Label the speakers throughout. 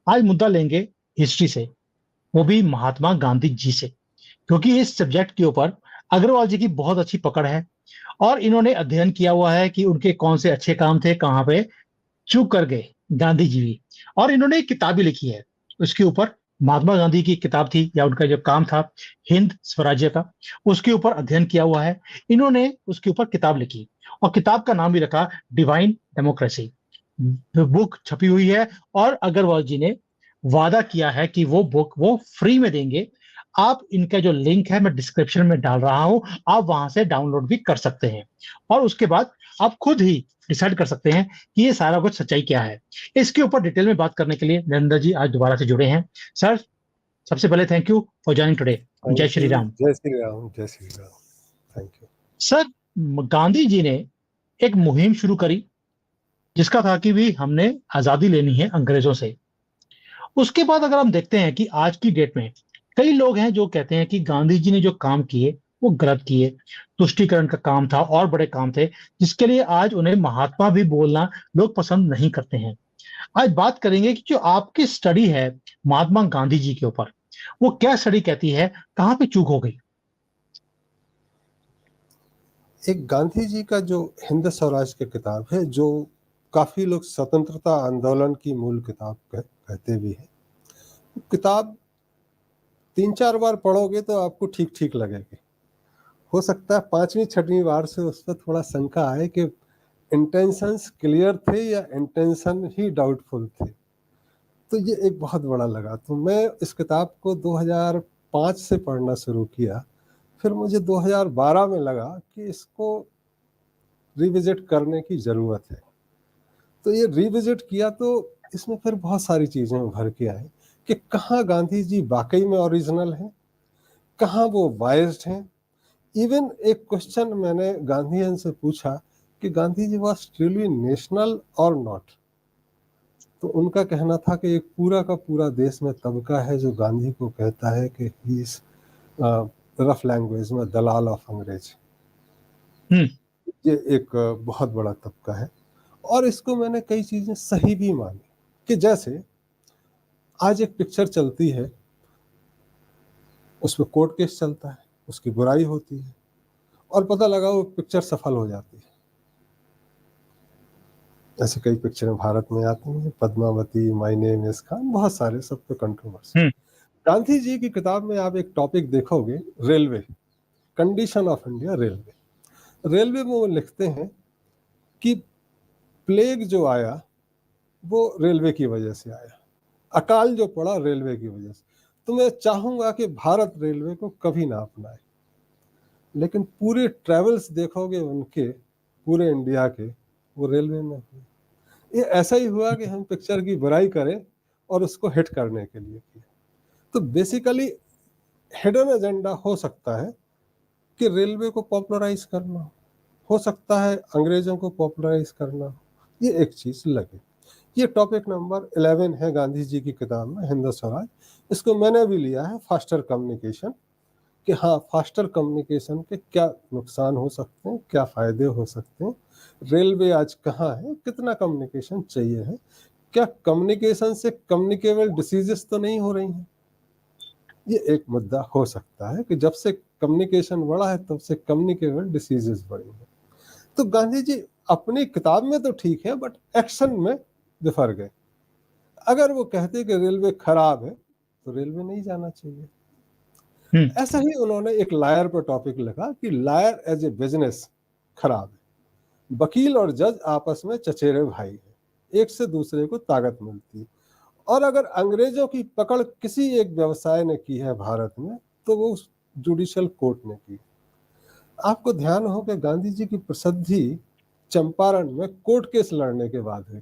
Speaker 1: आज मुद्दा लेंगे हिस्ट्री से, वो भी महात्मा गांधी जी से, क्योंकि इस सब्जेक्ट के ऊपर अग्रवाल जी की बहुत अच्छी पकड़ है और इन्होंने अध्ययन किया हुआ है कि उनके कौन से अच्छे काम थे, कहाँ पे चूक कर गए गांधी जी भी। और इन्होंने एक किताब भी लिखी है उसके ऊपर। महात्मा गांधी की किताब थी या उनका जो काम था हिंद स्वराज्य का, उसके ऊपर अध्ययन किया हुआ है इन्होंने, उसके ऊपर किताब लिखी और किताब का नाम भी रखा डिवाइन डेमोक्रेसी। बुक छपी हुई है और अग्रवाल जी ने वादा किया है कि वो बुक वो फ्री में देंगे। आप इनका जो लिंक है मैं डिस्क्रिप्शन में डाल रहा हूं, आप वहां से डाउनलोड भी कर सकते हैं और उसके बाद आप खुद ही डिसाइड कर सकते हैं कि ये सारा कुछ सच्चाई क्या है। इसके ऊपर डिटेल में बात करने के लिए नरेंद्र जी आज दोबारा से जुड़े हैं। सर, सबसे पहले thank you for joining today. जय
Speaker 2: थैंक
Speaker 1: श्री
Speaker 2: यू।
Speaker 1: राम।
Speaker 2: जय श्री राम। जय Shri Ram. Thank you.
Speaker 1: Sir, Gandhi ji ने एक मुहिम शुरू करी जिसका था कि भी हमने आजादी लेनी है अंग्रेजों से। उसके बाद अगर हम देखते हैं कि आज की डेट में कई लोग हैं जो कहते हैं कि गांधी जी ने जो काम किए वो गलत किए, तुष्टीकरण का काम था और बड़े काम थे जिसके लिए आज उन्हें महात्मा भी बोलना लोग पसंद नहीं करते हैं। आज बात करेंगे कि जो आपकी स्टडी है महात्मा गांधी जी के ऊपर, वो क्या स्टडी कहती है, कहाँ पे चूक हो गई?
Speaker 2: एक गांधी जी का जो हिंद स्वराज की किताब है, जो काफी लोग स्वतंत्रता आंदोलन की मूल किताब कहते भी हैं, किताब 3-4 बार पढ़ोगे तो आपको ठीक ठीक लगेगी। हो सकता है 5वीं 6वीं बार से उस पर थोड़ा शंका आए कि इंटेंशंस क्लियर थे या इंटेंशन ही डाउटफुल थे। तो ये एक बहुत बड़ा लगा। तो मैं इस किताब को 2005 से पढ़ना शुरू किया। फिर मुझे 2012 में लगा कि इसको रिविजिट करने की ज़रूरत है। तो ये रिविजिट किया तो इसमें फिर बहुत सारी चीज़ें उभर के आई कि कहाँ गांधी जी वाकई में ओरिजिनल हैं, कहाँ वो बायस्ड हैं। इवन एक क्वेश्चन मैंने गांधीयन से पूछा कि Gandhi ji was truly national और नॉट। तो उनका कहना था कि एक पूरा का पूरा देश में तबका है जो गांधी को कहता है कि ही इज रफ लैंग्वेज में दलाल ऑफ अंग्रेज। ये एक बहुत बड़ा तबका है और इसको मैंने कई चीजें सही भी मानी कि जैसे आज एक पिक्चर चलती है, उसमें कोर्ट केस चलता है, उसकी बुराई होती है और पता लगा वो पिक्चर सफल हो जाती है। ऐसे कई पिक्चरें भारत में आती हैं, Padmavati, my name is Khan, बहुत सारे, सब पे कंट्रोवर्सी। गांधी जी की किताब में आप एक टॉपिक देखोगे, railway, condition of India railway. Railway में वो लिखते हैं कि प्लेग जो आया वो रेलवे की वजह से आया, अकाल जो पड़ा रेलवे की वजह से। तो मैं चाहूंगा कि भारत रेलवे को कभी ना अपनाए, लेकिन पूरे ट्रेवल्स देखोगे उनके, पूरे इंडिया के, वो रेलवे में हुए। ये ऐसा ही हुआ कि हम पिक्चर की बुराई करें और उसको हिट करने के लिए किया। तो बेसिकली हिडन एजेंडा हो सकता है कि रेलवे को पॉपुलराइज करना, हो सकता है अंग्रेजों को पॉपुलराइज करना। ये एक चीज लगे। ये टॉपिक नंबर 11 है गांधी जी की किताब में हिंद स्वराज। इसको मैंने भी लिया है फास्टर कम्युनिकेशन, कि हाँ, फास्टर कम्युनिकेशन के क्या नुकसान हो सकते हैं, क्या फायदे हो सकते हैं, रेलवे आज कहाँ है, कितना कम्युनिकेशन चाहिए है, क्या कम्युनिकेशन से कम्युनिकेबल डिसीजेस तो नहीं हो रही हैं। ये एक मुद्दा हो सकता है कि जब से कम्युनिकेशन बढ़ा है तब से कम्युनिकेबल डिसीजेस बढ़ी हैं। तो गांधी जी अपनी किताब में तो ठीक है, बट एक्शन में बिफर गए। अगर वो कहते कि रेलवे खराब है तो रेलवे नहीं जाना चाहिए। ऐसा ही उन्होंने एक लायर पर टॉपिक लिखा कि लायर एज ए बिजनेस खराब है, वकील और जज आपस में चचेरे भाई हैं, एक से दूसरे को ताकत मिलती है। और अगर अंग्रेजों की पकड़ किसी एक व्यवसाय ने की है भारत में तो वो जुडिशियल कोर्ट ने की। आपको ध्यान हो कि गांधी जी की प्रसिद्धि चंपारण में कोर्ट केस लड़ने के बाद हुई।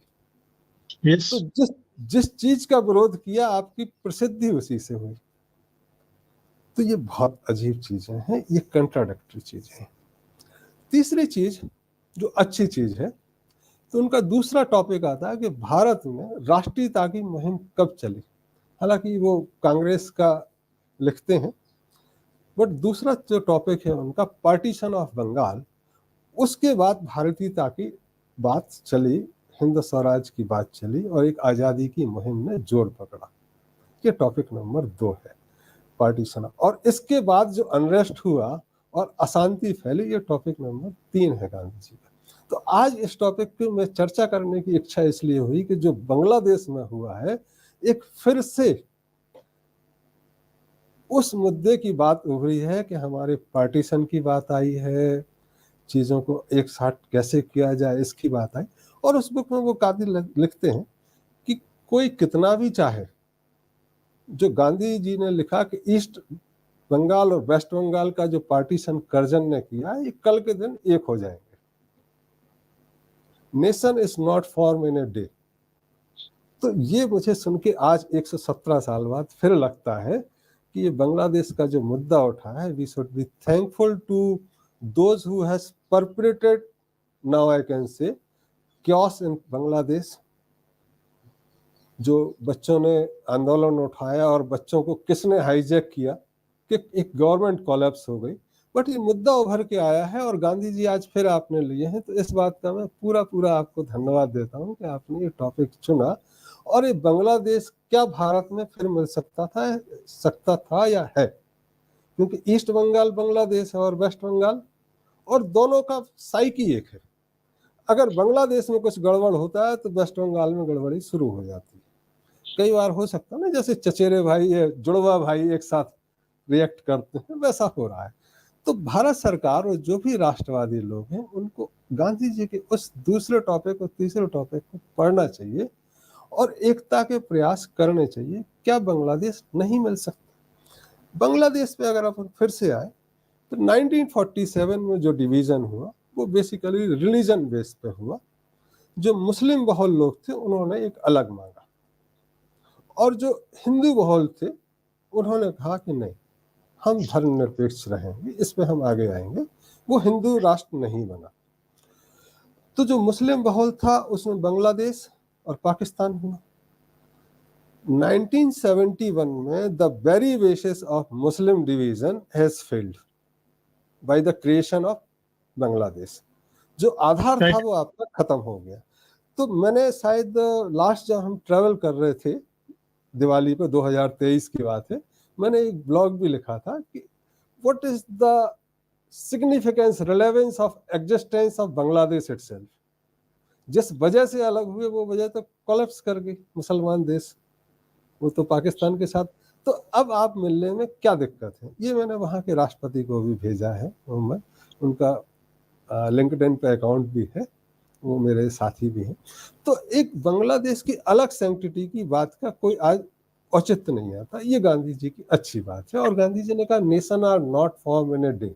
Speaker 1: yes.
Speaker 2: तो जिस चीज का विरोध किया आपकी प्रसिद्धि उसी से हुई। तो ये बहुत अजीब चीजें हैं, ये कंट्राडिक्टरी चीजें हैं। तीसरी चीज जो अच्छी चीज है, तो उनका दूसरा टॉपिक आता है कि भारत में राष्ट्रीयता की मुहिम कब चली। हालांकि वो कांग्रेस का लिखते हैं, बट दूसरा जो टॉपिक है उनका पार्टीशन ऑफ बंगाल, उसके बाद भारतीयता की बात चली हिंद स्वराज की बात चली और एक आज़ादी की मुहिम ने जोर पकड़ा। ये टॉपिक नंबर 2 है, पार्टीशन। और इसके बाद जो अनरेस्ट हुआ और अशांति फैली, ये टॉपिक नंबर 3 है गांधी जी का। तो आज इस टॉपिक पे मैं चर्चा करने की इच्छा इसलिए हुई कि जो बांग्लादेश में हुआ है, एक फिर से उस मुद्दे की बात उभरी है कि हमारे पार्टीशन की बात आई है, चीज़ों को एक साथ कैसे किया जाए इसकी बात आई। और उस बुक में वो काबिल लिखते हैं कि कोई कितना भी चाहे, जो गांधी जी ने लिखा कि ईस्ट बंगाल और वेस्ट बंगाल का जो पार्टीशन कर्जन ने किया, ये कल के दिन एक हो जाएंगे। Nation is not form in a day. तो ये मुझे सुन के आज 117 साल बाद फिर लगता है कि ये बांग्लादेश का जो मुद्दा उठा है, we should be thankful to those who has perpetrated, now I can say, chaos in Bangladesh. जो बच्चों ने आंदोलन उठाया और बच्चों को किसने हाईजैक किया कि एक गवर्नमेंट कोलैप्स हो गई। बट ये मुद्दा उभर के आया है और गांधी जी आज फिर आपने लिए हैं, तो इस बात का मैं पूरा आपको धन्यवाद देता हूं कि आपने ये टॉपिक चुना। और ये बांग्लादेश क्या भारत में फिर मिल सकता था या है, क्योंकि ईस्ट बंगाल बांग्लादेश है और वेस्ट बंगाल, और दोनों का साइकी एक है। अगर बांग्लादेश में कुछ गड़बड़ होता है तो वेस्ट बंगाल में गड़बड़ी शुरू हो जाती है। कई बार हो सकता है ना, जैसे चचेरे भाई या जुड़वा भाई एक साथ रिएक्ट करते हैं, वैसा हो रहा है। तो भारत सरकार और जो भी राष्ट्रवादी लोग हैं, उनको गांधी जी के उस दूसरे टॉपिक और तीसरे टॉपिक को पढ़ना चाहिए और एकता के प्रयास करने चाहिए। क्या बांग्लादेश नहीं मिल सकता? बांग्लादेश पे अगर अपन फिर से आए तो 1947 में जो डिवीजन हुआ वो बेसिकली रिलीजन बेस पे हुआ। जो मुस्लिम बहुल लोग थे उन्होंने एक अलग मांगा, और जो हिंदू बहुल थे उन्होंने कहा कि नहीं, हम धर्मनिरपेक्ष रहेंगे, इस पे हम आगे आएंगे। वो हिंदू राष्ट्र नहीं बना। तो जो मुस्लिम बहुल था उसमें बांग्लादेश और पाकिस्तान हुआ। 1971 में the very basis of Muslim division has failed by the creation of Bangladesh. जो आधार था वो आपका खत्म हो गया। तो मैंने शायद लास्ट जब हम ट्रेवल कर रहे थे दिवाली पे, 2023 की बात है, मैंने एक ब्लॉग भी लिखा था कि what is the significance, relevance of existence of Bangladesh itself. जिस वजह से अलग हुए वो वजह तो कोलैप्स कर गई मुसलमान देश, वो तो पाकिस्तान के साथ। तो अब आप मिलने में क्या दिक्कत है? ये मैंने वहाँ के राष्ट्रपति को भी भेजा है, उनका लिंक्डइन पे अकाउंट भी है, वो मेरे साथी भी हैं। तो एक बांग्लादेश की अलग सैंक्टिटी की बात का कोई आज औचित्य नहीं आता। ये गांधी जी की अच्छी बात है। और गांधी जी ने कहा nation are not form in a day,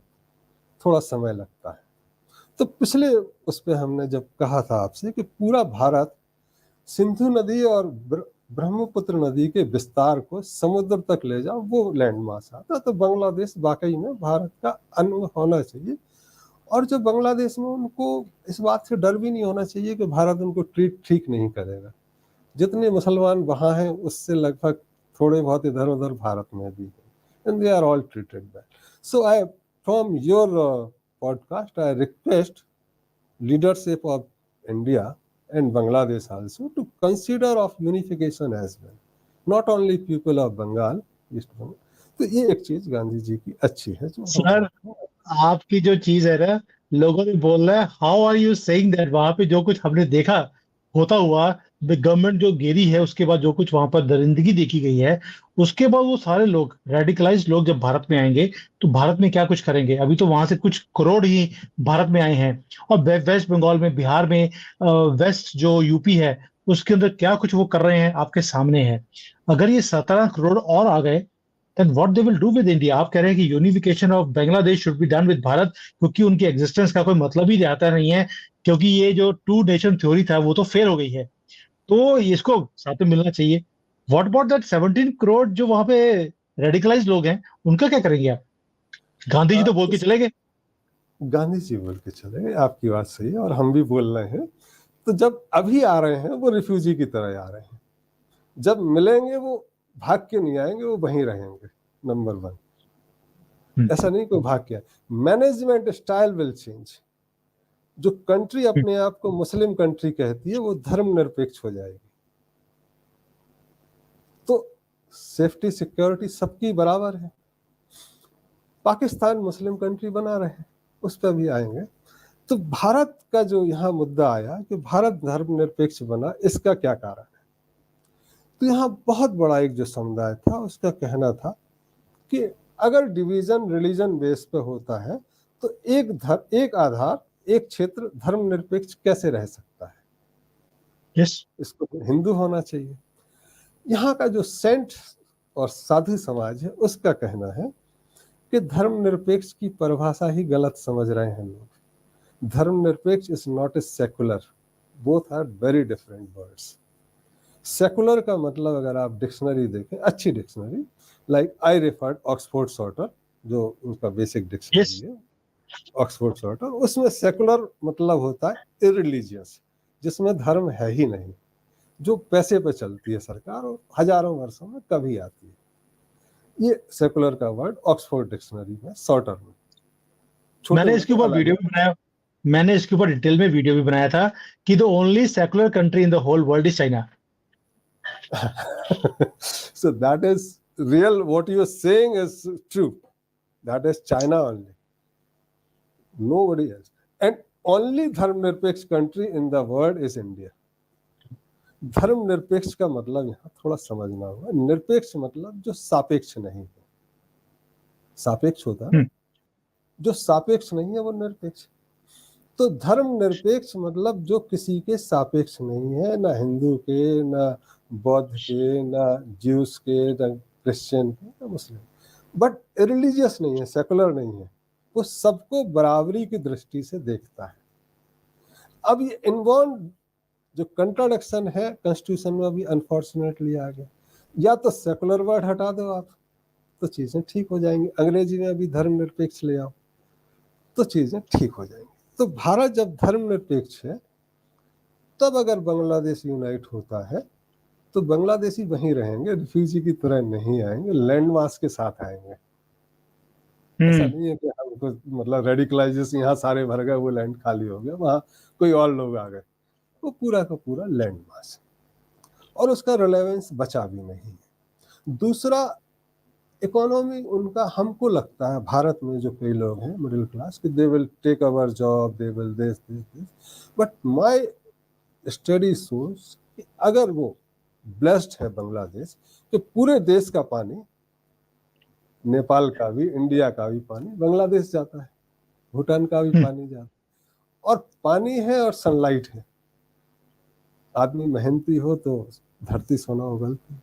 Speaker 2: थोड़ा समय लगता है। तो पिछले उस पर हमने जब कहा था आपसे कि पूरा भारत सिंधु नदी और ब्रह्मपुत्र नदी के विस्तार को समुद्र तक ले जाओ, वो लैंड मास आता, तो बांग्लादेश वाकई में भारत का अंग होना चाहिए। और जो बांग्लादेश में, उनको इस बात से डर भी नहीं होना चाहिए कि भारत उनको ट्रीट ठीक नहीं करेगा। जितने मुसलमान वहाँ हैं उससे लगभग थोड़े बहुत इधर उधर भारत में भी हैं, and they are all treated well. So I from your podcast I request leadership of India and Bangladesh also to consider of unification as well, not only people of Bengal, East Bengal। तो ये एक चीज गांधी जी की अच्छी है जो
Speaker 1: sir, आपकी जो चीज है ना, लोगों ने बोल रहा है how are you saying that. वहां पे जो कुछ हमने देखा होता हुआ, गवर्नमेंट जो गिरी है, उसके बाद जो कुछ वहां पर दरिंदगी देखी गई है, उसके बाद वो सारे लोग, रेडिकलाइज्ड लोग जब भारत में आएंगे तो भारत में क्या कुछ करेंगे? अभी तो वहां से कुछ करोड़ ही भारत में आए हैं, और वेस्ट बंगाल में, बिहार में, वेस्ट जो यूपी है उसके अंदर क्या कुछ वो कर रहे हैं आपके सामने है। अगर ये 17 करोड़ और आ गए, then what they will do with India? आप कह रहे हैं कि unification of Bangladesh should be done with Bharat, क्योंकि उनकी एग्जिस्टेंस का कोई मतलब ही आता नहीं है, क्योंकि ये जो टू नेशन थ्योरी था वो तो फेल हो गई है, तो इसको साथ में मिलना चाहिए। व्हाट अबाउट दैट 17 करोड़ जो वहां पे रेडिकलाइज लोग हैं, उनका क्या करेंगे आप? गांधी जी तो बोल के चले गए।
Speaker 2: गांधी जी बोल के चले गए, आपकी बात सही है, और हम भी बोल रहे हैं। तो जब अभी आ रहे हैं वो रिफ्यूजी की तरह आ रहे हैं, जब मिलेंगे वो भाग के नहीं आएंगे, वो वहीं रहेंगे। नंबर 1, ऐसा नहीं कोई भाग के। Management style will change. जो कंट्री अपने आप को मुस्लिम कंट्री कहती है वो धर्मनिरपेक्ष हो जाएगी। तो सेफ्टी सिक्योरिटी सबकी बराबर है। पाकिस्तान मुस्लिम कंट्री बना रहे, उस पर भी आएंगे। तो भारत का जो यहाँ मुद्दा आया कि भारत धर्मनिरपेक्ष बना, इसका क्या कारण है? तो यहाँ बहुत बड़ा एक जो समुदाय था उसका कहना था कि अगर डिवीजन रिलीजन बेस पे होता है तो एक आधार, एक क्षेत्र धर्मनिरपेक्ष कैसे रह सकता है? इसको हिंदू होना चाहिए। यहाँ का जो सेंट और साधु समाज है उसका कहना है कि धर्मनिरपेक्ष की परिभाषा ही गलत समझ रहे हैं लोग। धर्मनिरपेक्ष is not a secular, both are very different words. Secular का मतलब अगर आप डिक्शनरी देखें, अच्छी dictionary like I referred Oxford shorter, जो उनका बेसिक डिक्शनरी है ऑक्सफोर्ड सॉर्टर, उसमें सेकुलर मतलब होता है इरिलीजियस, जिसमें धर्म है ही नहीं, जो पैसे पे चलती है सरकार और हजारों वर्षों में कभी आती है। ये सेकुलर का वर्ड ऑक्सफोर्ड डिक्शनरी में, सॉर्टर में।
Speaker 1: मैंने इसके ऊपर वीडियो भी बनाया, मैंने इसके ऊपर डिटेल में वीडियो भी बनाया था कि the only secular country in the whole world is China.
Speaker 2: So that is real, what you are saying is true. That is China only, nobody else. And only धर्मनिरपेक्ष country in the world is India. धर्मनिरपेक्ष का मतलब यहाँ थोड़ा समझना होगा। निरपेक्ष मतलब जो सापेक्ष नहीं है, सापेक्ष होता है, जो सापेक्ष नहीं है वो निरपेक्ष। तो धर्मनिरपेक्ष मतलब जो किसी के सापेक्ष नहीं है, ना हिंदू के, ना बौद्ध के, ना ज्यूस के, ना क्रिश्चियन के, ना मुस्लिम, बट रिलीजियस नहीं है, सेकुलर नहीं है, वो सबको बराबरी की दृष्टि से देखता है। अब ये इनबॉर्न जो कंट्राडिक्शन है कॉन्स्टिट्यूशन में अभी अनफॉर्चुनेटली आ गया। या तो सेकुलर वर्ड हटा दो आप तो चीजें ठीक हो जाएंगी, अंग्रेजी में अभी धर्मनिरपेक्ष ले आओ तो चीजें ठीक हो जाएंगी। तो भारत जब धर्मनिरपेक्ष है तब अगर बांग्लादेश यूनाइट होता है तो बांग्लादेशी वहीं रहेंगे, रिफ्यूजी की तरह नहीं आएंगे, लैंड मास के साथ आएंगे। ऐसा नहीं है कि हमको मतलब रेडिकलाइजेशन यहाँ सारे भर गए, वो लैंड खाली हो गया, वहां कोई और लोग आ गए, वो पूरा का पूरा लैंड मास है और उसका रिलेवेंस बचा भी नहीं है। दूसरा, इकोनॉमी उनका, हमको लगता है भारत में जो कई लोग हैं मिडिल क्लास कि they will take our job, they will this, but my study shows कि अगर वो ब्लेस्ड है बांग्लादेश तो पूरे देश का पानी, नेपाल का भी, इंडिया का भी पानी बांग्लादेश जाता है, भूटान का भी पानी जाता है, और पानी है और सनलाइट है। आदमी मेहनती हो तो धरती सोना उगलती है।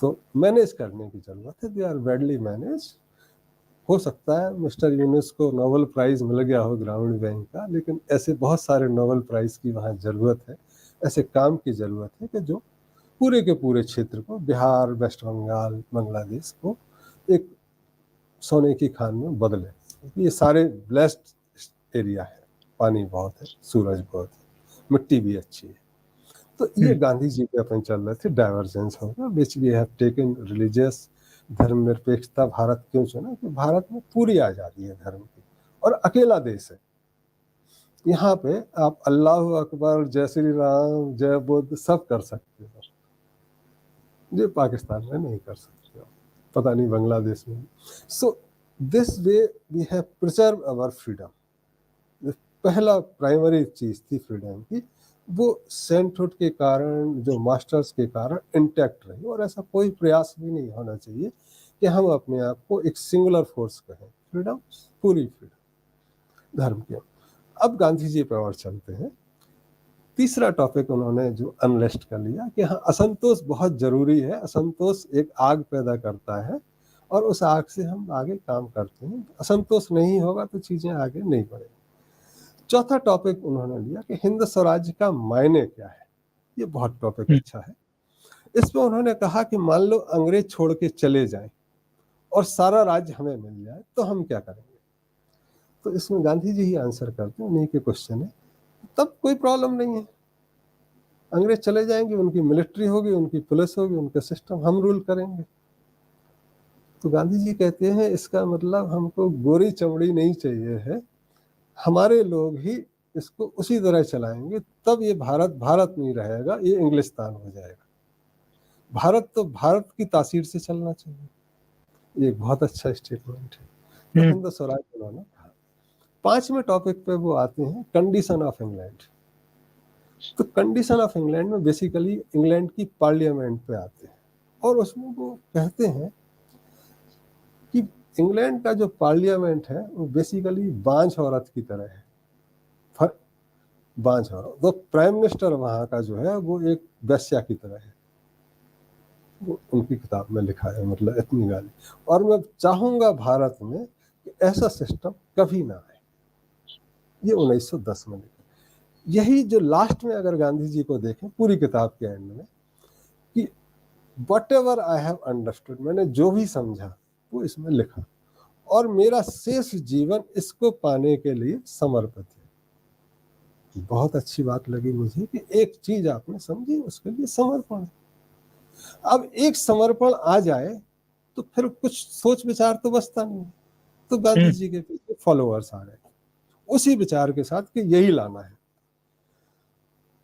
Speaker 2: तो मैनेज करने की जरूरत है, दे आर वेडली मैनेज। हो सकता है मिस्टर यूनुस को नोबेल प्राइज मिल गया हो ग्रामीण बैंक का, लेकिन ऐसे बहुत सारे नोबेल प्राइज की वहाँ जरूरत है, ऐसे काम की जरूरत है कि जो पूरे के पूरे क्षेत्र को, बिहार, वेस्ट बंगाल, बांग्लादेश को एक सोने की खान में बदले। ये सारे ब्लेस्ड एरिया है, पानी बहुत है, सूरज बहुत है, मिट्टी भी अच्छी है। तो ये गांधी जी पे अपन चल रहे थे, डाइवर्जेंस होगा which we have taken religious. धर्मनिरपेक्षता भारत क्यों चुना कि भारत में पूरी आजादी है धर्म की और अकेला देश है। यहाँ पे आप अल्लाह अकबर, जय श्री राम, जय बुद्ध सब कर सकते हो, ये पाकिस्तान में नहीं कर सकते हो, पता नहीं बांग्लादेश में। So this way we have preserve our freedom. पहला प्राइमरी चीज थी फ्रीडम की, वो सेंटहुड के कारण, जो मास्टर्स के कारण इंटैक्ट रही, और ऐसा कोई प्रयास भी नहीं होना चाहिए कि हम अपने आप को एक सिंगुलर फोर्स कहें। फ्रीडम, पूरी फ्रीडम धर्म की। अब गांधी जी पर और चलते हैं। तीसरा टॉपिक उन्होंने जो अनरेस्ट कर लिया कि हाँ, असंतोष बहुत जरूरी है, असंतोष एक आग पैदा करता है और उस आग से हम आगे काम करते हैं, असंतोष नहीं होगा तो चीजें आगे नहीं बढ़ेंगी। चौथा टॉपिक उन्होंने लिया कि हिंद स्वराज्य का मायने क्या है। ये बहुत टॉपिक अच्छा है। इसमें उन्होंने कहा कि मान लो अंग्रेज छोड़ के चले जाएं और सारा राज्य हमें मिल जाए तो हम क्या करेंगे। तो इसमें गांधी जी ही आंसर करते हैं, उन्हीं के क्वेश्चन है। तब कोई प्रॉब्लम नहीं है, अंग्रेज चले जाएंगे, उनकी मिलिट्री होगी, उनकी पुलिस होगी, उनका सिस्टम, हम रूल करेंगे। तो गांधी जी कहते हैं इसका मतलब हमको गोरी चमड़ी नहीं चाहिए है, हमारे लोग ही इसको उसी तरह चलाएंगे, तब ये भारत भारत नहीं रहेगा, ये इंग्लिस्तान हो जाएगा। भारत तो भारत की तासीर से चलना चाहिए। ये एक बहुत अच्छा स्टेटमेंट है तो हिंद स्वराज उन्होंने कहा। 5वें टॉपिक पे वो आते हैं कंडीशन ऑफ इंग्लैंड। तो कंडीशन ऑफ इंग्लैंड में बेसिकली इंग्लैंड की पार्लियामेंट पे आते हैं और उसमें वो कहते हैं कि इंग्लैंड का जो पार्लियामेंट है वो बेसिकली बांझ औरत की तरह है। बांझ औरत, तो प्राइम मिनिस्टर वहां का जो है वो एक वेश्या की तरह है, वो उनकी किताब में लिखा है, मतलब इतनी गाली। और मैं चाहूंगा भारत में कि ऐसा सिस्टम कभी ना आए। ये 1910 में लिखा। यही जो लास्ट में अगर गांधी जी को देखें पूरी किताब के एंड में, कि what ever I have understood, मैंने जो भी समझा वो इसमें लिखा और मेरा शेष जीवन इसको पाने के लिए समर्पित है। बहुत अच्छी बात लगी मुझे कि एक चीज आपने समझी, उसके लिए समर्पण। अब एक समर्पण आ जाए तो फिर कुछ सोच विचार तो बचता नहीं। तो गांधी जी के पीछे फॉलोअर्स आ गए उसी विचार के साथ कि यही लाना है।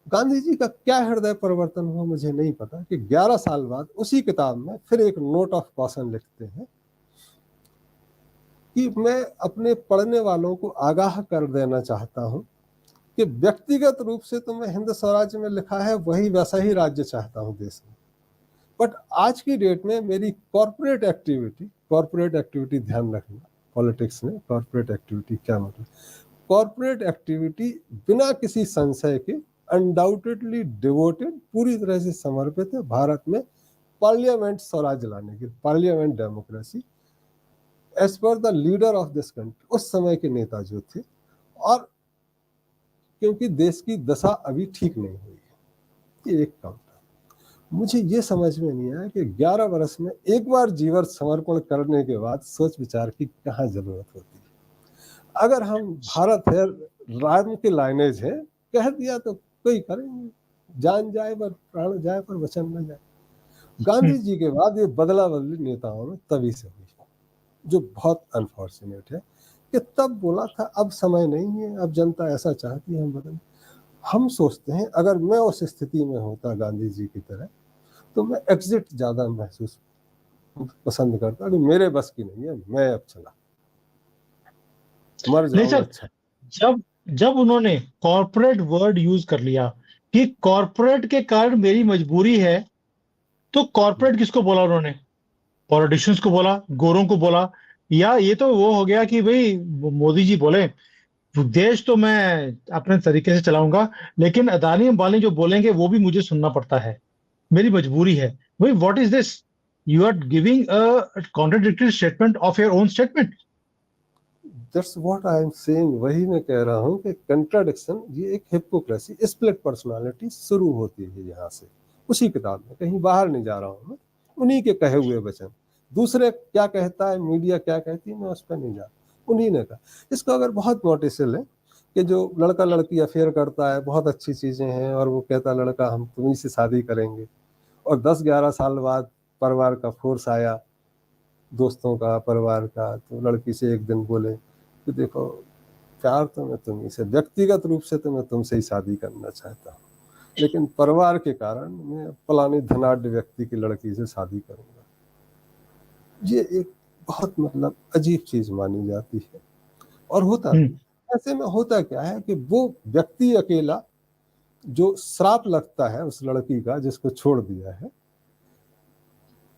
Speaker 2: गांधी जी का क्या हृदय परिवर्तन हुआ मुझे नहीं पता, कि 11 साल बाद उसी किताब में फिर एक नोट ऑफ कॉशन लिखते हैं कि मैं अपने पढ़ने वालों को आगाह कर देना चाहता हूं कि व्यक्तिगत रूप से तो मैं हिंद स्वराज में लिखा है वही वैसा ही राज्य चाहता हूं देश में, बट आज की डेट में मेरी कॉर्पोरेट एक्टिविटी ध्यान रखना, पॉलिटिक्स में कॉर्पोरेट एक्टिविटी क्या मतलब, कॉर्पोरेट एक्टिविटी बिना किसी संशय के अनडाउटेडली डिवोटेड, पूरी तरह से समर्पित है भारत में पार्लियामेंट स्वराज लाने की, parliament democracy as per the leader of this country, उस समय के नेता जो थे। और क्योंकि देश की दशा अभी ठीक नहीं हुई है, ये एक काम था। मुझे ये समझ में नहीं आया कि 11 वर्ष में एक बार जीवन समर्पण करने के बाद सोच विचार की कहाँ जरूरत होती है। अगर हम भारत है, राम के लाइनेज है, कह दिया तो कोई करेंगे, जान जाए पर प्राण जाए पर वचन न जाए। गांधी जी के बाद ये बदला बदली नेताओं में तभी से हुई, जो बहुत अनफॉर्चुनेट है कि तब बोला था अब समय नहीं है, अब जनता ऐसा चाहती है हम बदल। हम सोचते हैं अगर मैं उस स्थिति में होता गांधी जी की तरह तो मैं एग्जिट ज्यादा महसूस पसंद करता कि मेरे बस की नहीं है, मैं अब चला मर
Speaker 1: नहीं
Speaker 2: जाऊं
Speaker 1: सर,
Speaker 2: अच्छा।
Speaker 1: जब जब उन्होंने कॉर्पोरेट वर्ड यूज कर लिया कि कॉर्पोरेट के कारण मेरी मजबूरी है, तो कॉर्पोरेट किसको बोला उन्होंने? पॉलिटिशियंस को बोला, गोरों को बोला, या ये तो वो हो गया कि भाई मोदी जी बोले देश तो मैं अपने तरीके से चलाऊंगा, लेकिन अदानी अंबानी जो बोलेंगे वो भी मुझे सुनना पड़ता है, मेरी मजबूरी है। भाई what is this? You are giving a contradictory statement of your own statement.
Speaker 2: That's what I am saying, वही मैं कह रहा हूं कि कंट्राडिक्शन, ये एक हिपोक्रेसी, स्प्लिट पर्सनालिटी शुरू होती है यहाँ से, उसी किताब में, कहीं बाहर नहीं जा रहा हूं मैं, उन्हीं के कहे हुए वचन। दूसरे क्या कहता है, मीडिया क्या कहती है, मैं उस पर नहीं जा, उन्हीं ने कहा। इसको अगर बहुत नोटिसल है कि जो लड़का लड़की अफेयर करता है बहुत अच्छी चीजें हैं और वो कहता लड़का हम तुम्ही से शादी करेंगे, और 10-11 साल बाद परिवार का फोर्स आया, दोस्तों का, परिवार का, तो लड़की से एक दिन बोले कि देखो प्यार तो मैं तुम्ही से, व्यक्तिगत रूप से तो मैं तुमसे ही शादी करना चाहता हूँ, लेकिन परिवार के कारण मैं फलाने धनाढ़ व्यक्ति की लड़की से शादी करूंगा। ये एक बहुत मतलब अजीब चीज मानी जाती है और होता भी। ऐसे में होता क्या है कि वो व्यक्ति अकेला जो श्राप लगता है उस लड़की का जिसको छोड़ दिया है,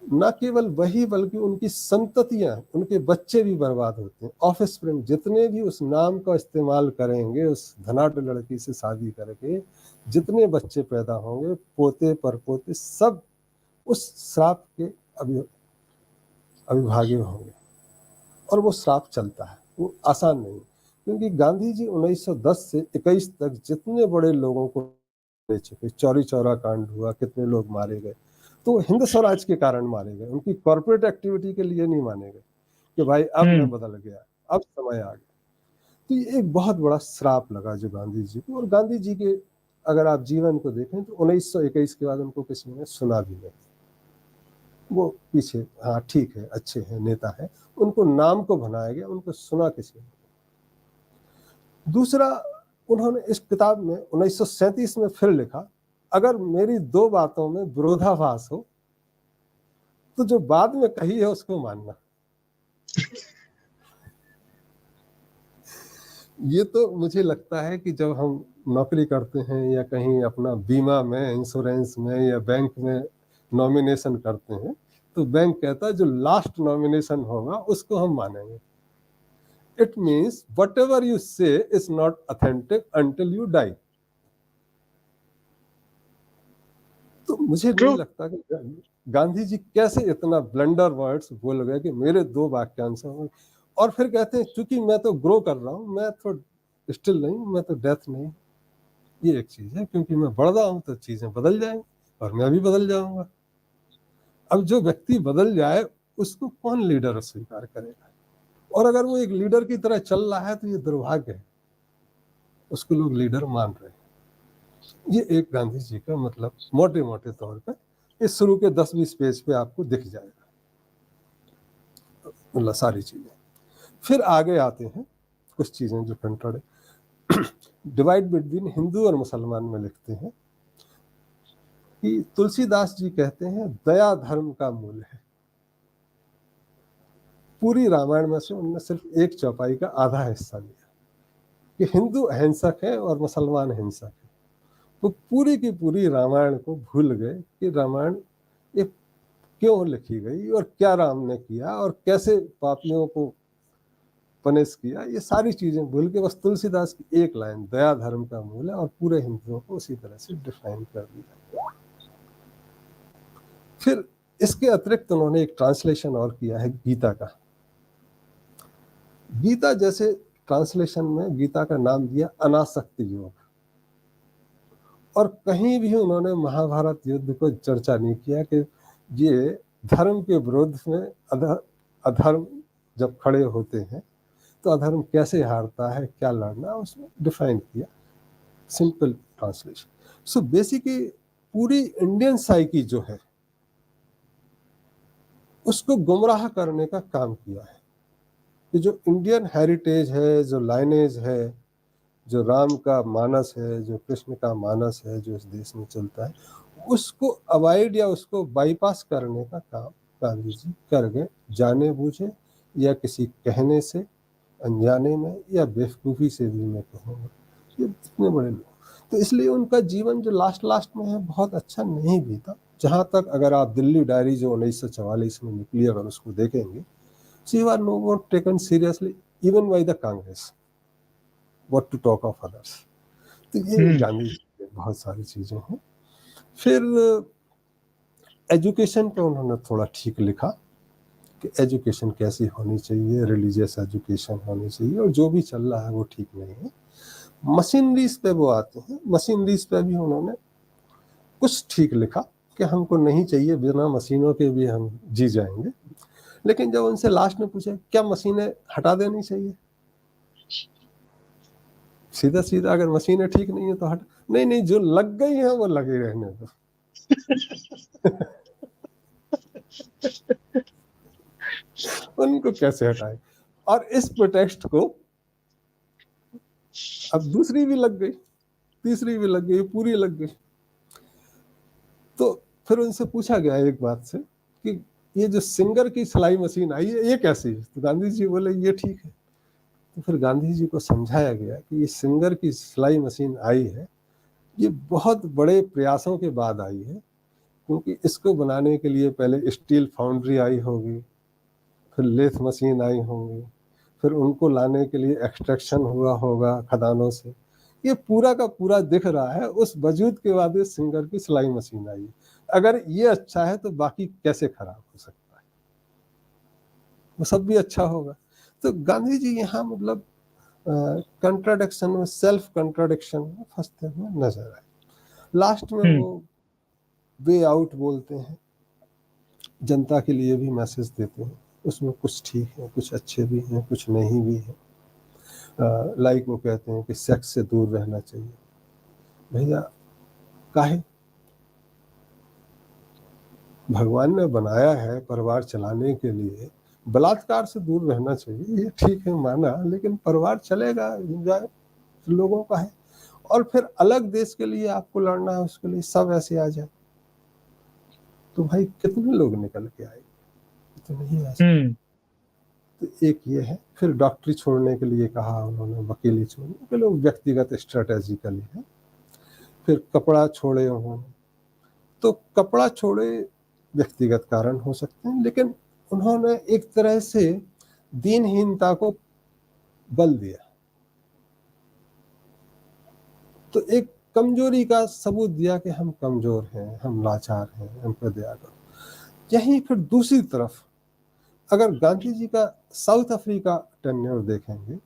Speaker 2: न केवल वही बल्कि उनकी संततियां, उनके बच्चे भी बर्बाद होते हैं। ऑफिस प्रेम जितने भी उस नाम का इस्तेमाल करेंगे, उस धनाढ़ लड़की से शादी करके जितने बच्चे पैदा होंगे, पोते परपोते, सब उस श्राप के अविभागे होंगे और वो श्राप चलता है, वो आसान नहीं। क्योंकि गांधी जी 1910 से 21 तक जितने बड़े लोगों को ले चुके, चौरी चौरा कांड हुआ, कितने लोग मारे गए, तो हिंद स्वराज के कारण मारे गए, उनकी कॉर्पोरेट एक्टिविटी के लिए नहीं माने गए कि भाई अब मैं बदल गया, अब समय आ गया। तो ये एक बहुत बड़ा श्राप लगा जो गांधी जी को। और गांधी जी के अगर आप जीवन को देखें तो 1921 के बाद उनको किसी ने सुना भी नहीं। वो पीछे, हाँ ठीक है, अच्छे हैं, नेता है, उनको नाम को बनाया गया, उनको सुना किसी ने। दूसरा, उन्होंने इस किताब में 1937 में फिर लिखा, अगर मेरी दो बातों में विरोधाभास हो तो जो बाद में कही है उसको मानना। ये तो मुझे लगता है कि जब हम नौकरी करते हैं या कहीं अपना बीमा में, इंश्योरेंस में या बैंक में नॉमिनेशन करते हैं, तो बैंक कहता है जो लास्ट नॉमिनेशन होगा उसको हम मानेंगे। It means whatever you say is not authentic until you die. तो मुझे नहीं लगता कि गांधी जी कैसे इतना ब्लंडर वर्ड्स बोल गए कि मेरे दो वाक्यांश होंगे, और फिर कहते हैं क्योंकि मैं तो ग्रो कर रहा हूं, मैं तो स्टिल नहीं, मैं तो डेथ नहीं। ये एक चीज है, क्योंकि मैं बढ़ रहा हूं तो चीजें बदल जाएंगी और मैं भी बदल जाऊंगा। अब जो व्यक्ति बदल जाए उसको कौन लीडर स्वीकार करेगा? और अगर वो एक लीडर की तरह चल रहा है तो ये दुर्भाग्य है, उसको लोग लीडर मान रहे हैं। ये एक गांधी जी का मतलब मोटे मोटे तौर पर इस शुरू के 10-20 पेज पे आपको दिख जाएगा, मतलब सारी चीजें। फिर आगे आते हैं कुछ चीजें जो कंट्राडिक्ट, डिवाइड बिटवीन हिंदू और मुसलमान में लिखते हैं कि तुलसीदास जी कहते हैं दया धर्म का मूल है। पूरी रामायण में से उन्होंने सिर्फ एक चौपाई का आधा हिस्सा लिया कि हिंदू अहिंसक है और मुसलमान हिंसक है। वो पूरी की पूरी रामायण को भूल गए कि रामायण ये क्यों लिखी गई और क्या राम ने किया और कैसे पापियों को पनिश किया, ये सारी चीजें भूल के बस तुलसीदास की एक लाइन दया धर्म का मूल है और पूरे हिंदुओं को उसी तरह से डिफाइन कर दिया। फिर इसके अतिरिक्त उन्होंने एक ट्रांसलेशन और किया है गीता का। गीता जैसे ट्रांसलेशन में गीता का नाम दिया अनासक्ति योग, और कहीं भी उन्होंने महाभारत युद्ध को चर्चा नहीं किया कि ये धर्म के विरोध में अधर्म जब खड़े होते हैं तो अधर्म कैसे हारता है, क्या लड़ना, उसमें डिफाइन किया। Simple translation. सो बेसिकली पूरी इंडियन साइकी जो है उसको गुमराह करने का काम किया है कि जो इंडियन हेरिटेज है, जो लाइनेज है, जो राम का मानस है, जो कृष्ण का मानस है, जो इस देश में चलता है, उसको अवॉइड या उसको बाईपास करने का काम गांधी जी कर गए, जाने बूझे या किसी कहने से, अनजाने में या बेवकूफ़ी से भी मैं कहूँगा। ये इतने बड़े लोग, तो इसलिए उनका जीवन जो लास्ट में है बहुत अच्छा नहीं बीता। जहाँ तक अगर आप दिल्ली डायरी जो 1944 में निकली अगर उसको देखेंगे, she was no more taken seriously even by the Congress, what to talk of others. तो ये गांधी जी की बहुत सारी चीजें हैं। फिर एजुकेशन पे उन्होंने थोड़ा ठीक लिखा कि एजुकेशन कैसी होनी चाहिए, रिलीजियस एजुकेशन होनी चाहिए, और जो भी चल रहा है वो ठीक नहीं है। मशीनरीज पे वो आते हैं, मशीनरीज पे भी उन्होंने कुछ ठीक लिखा कि हमको नहीं चाहिए, बिना मशीनों के भी हम जी जाएंगे। लेकिन जब उनसे लास्ट में पूछे क्या मशीनें हटा देनी चाहिए, सीधा सीधा अगर मशीनें ठीक नहीं है तो हटा, नहीं जो लग गई है वो लगे रहने दो। उनको कैसे हटाए, और इस प्रोटेक्स्ट को अब दूसरी भी लग गई, तीसरी भी लग गई, पूरी लग गई। तो फिर उनसे पूछा गया एक बात से कि ये जो सिंगर की सिलाई मशीन आई है ये कैसी है, तो गांधी जी बोले ये ठीक है। तो फिर गांधी जी को समझाया गया कि ये सिंगर की सिलाई मशीन आई है, ये बहुत बड़े प्रयासों के बाद आई है, क्योंकि इसको बनाने के लिए पहले स्टील फाउंड्री आई होगी, फिर लेथ मशीन आई होंगी, फिर उनको लाने के लिए एक्सट्रैक्शन हुआ होगा खदानों से। ये पूरा का पूरा दिख रहा है उस वजूद के बाद इस सिंगर की सिलाई मशीन आई है। अगर ये अच्छा है तो बाकी कैसे खराब हो सकता है, वो सब भी अच्छा होगा। तो गांधी जी यहाँ मतलब कंट्राडिक्शन में, सेल्फ कंट्राडिक्शन में फंसते हुए नजर आए। लास्ट में वो वे आउट बोलते हैं, जनता के लिए भी मैसेज देते हैं, उसमें कुछ ठीक है, कुछ अच्छे भी हैं, कुछ नहीं भी है। लाइक वो कहते हैं कि सेक्स से दूर रहना चाहिए। भैया काहे, भगवान ने बनाया है परिवार चलाने के लिए, बलात्कार से दूर रहना चाहिए, ये ठीक है माना, लेकिन परिवार चलेगा, एंजॉय लोगों का है, और फिर अलग देश के लिए आपको लड़ना है, उसके लिए सब ऐसे आ जाए तो भाई कितने लोग निकल के आए, तो नहीं ऐसे। तो एक ये है। फिर डॉक्टरी छोड़ने के लिए कहा उन्होंने, वकीली छोड़ने के लिए व्यक्तिगत स्ट्रेटेजिकली है। फिर कपड़ा छोड़े उन्होंने, तो कपड़ा छोड़े व्यक्तिगत कारण हो सकते हैं, लेकिन उन्होंने एक तरह से दीनहीनता को बल दिया, तो एक कमजोरी का सबूत दिया कि हम कमजोर हैं, हम लाचार हैं, हम पर दया करो। यहीं फिर दूसरी तरफ अगर गांधी जी का साउथ अफ्रीका टेन्योर देखेंगे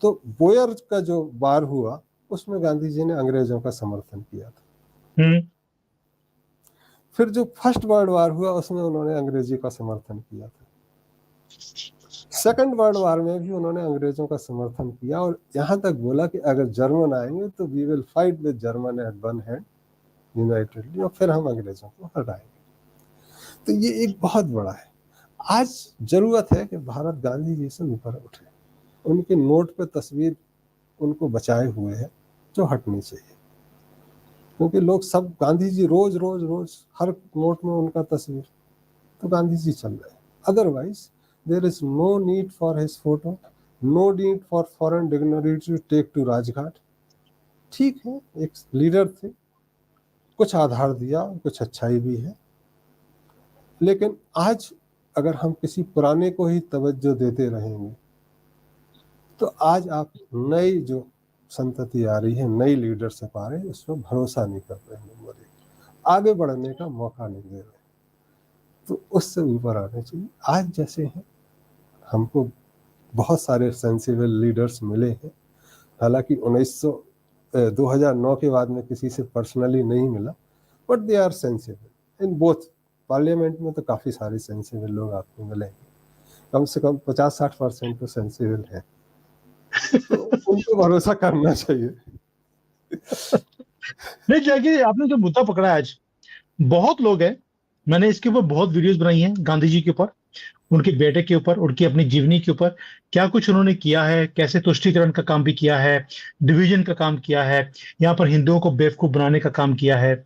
Speaker 2: तो बोयर का जो वार हुआ उसमें गांधी जी ने अंग्रेजों का समर्थन किया था। फिर जो फर्स्ट वर्ल्ड वार हुआ उसमें उन्होंने अंग्रेजी का समर्थन किया था। सेकंड वर्ल्ड वार में भी उन्होंने अंग्रेजों का समर्थन किया, और यहां तक बोला कि अगर जर्मन आएंगे तो we will fight with German at one hand unitedly, और फिर हम अंग्रेजों को हटाएंगे। तो ये एक बहुत बड़ा है। आज जरूरत है कि भारत गांधी जी से ऊपर उठे, उनके नोट पे तस्वीर उनको बचाए हुए है जो हटनी चाहिए, क्योंकि लोग सब गांधी जी रोज रोज रोज हर नोट में उनका तस्वीर, तो गांधी जी चल रहे हैं। Otherwise there is no need for his photo, no need for foreign dignitaries to take to Rajghat. ठीक है, एक लीडर थे, कुछ आधार दिया, कुछ अच्छाई भी है, लेकिन आज अगर हम किसी पुराने को ही तवज्जो देते रहेंगे तो आज आप नई जो संतति आ रही है, नई लीडरशिप आ रही है, उसमें भरोसा नहीं कर रहे हैं, आगे बढ़ने का मौका नहीं दे रहे, तो उससे ऊपर आने चाहिए। आज जैसे हैं, हमको बहुत सारे सेंसिबल लीडर्स मिले हैं, हालांकि 2009 के बाद में किसी से पर्सनली नहीं मिला, but they are sensible in both. Parliament में तो काफ़ी सारे सेंसिबल लोग आपको मिलेंगे, कम से कम 50-60% तो सेंसिबल है, तो उनको भरोसा करना चाहिए।
Speaker 1: नहीं जैकी, आपने जो मुद्दा पकड़ा आज, बहुत लोग हैं, मैंने इसके ऊपर बहुत वीडियोस बनाई हैं, गांधी जी के ऊपर, उनके बेटे के ऊपर, उनकी अपनी जीवनी के ऊपर, क्या कुछ उन्होंने किया है, कैसे तुष्टीकरण का काम भी किया है, डिवीजन का काम किया है, यहाँ पर हिंदुओं को बेवकूफ बनाने का काम किया है,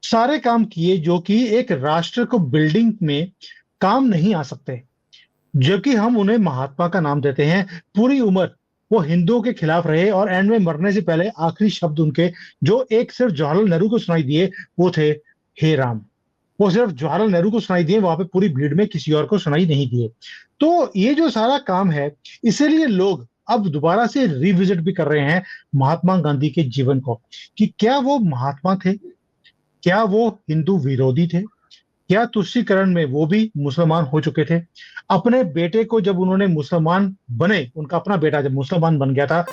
Speaker 1: सारे काम किए जो कि एक राष्ट्र को बिल्डिंग में काम नहीं आ सकते, जबकि हम उन्हें महात्मा का नाम देते हैं। पूरी उम्र वो हिंदुओं के खिलाफ रहे, और एंड में मरने से पहले आखिरी शब्द उनके जो एक सिर्फ जवाहरलाल नेहरू को सुनाई दिए वो थे, हे राम। वो सिर्फ जवाहरलाल नेहरू को सुनाई दिए, वहां पे पूरी भीड़ में किसी और को सुनाई नहीं दिए। तो ये जो सारा काम है, इसीलिए लोग अब दोबारा से रिविजिट भी कर रहे हैं महात्मा गांधी के जीवन को, कि क्या वो महात्मा थे, क्या वो हिंदू विरोधी थे, क्या तुष्टीकरण में वो भी मुसलमान हो चुके थे। अपने बेटे को जब उन्होंने मुसलमान बने, उनका अपना बेटा जब मुसलमान बन गया था,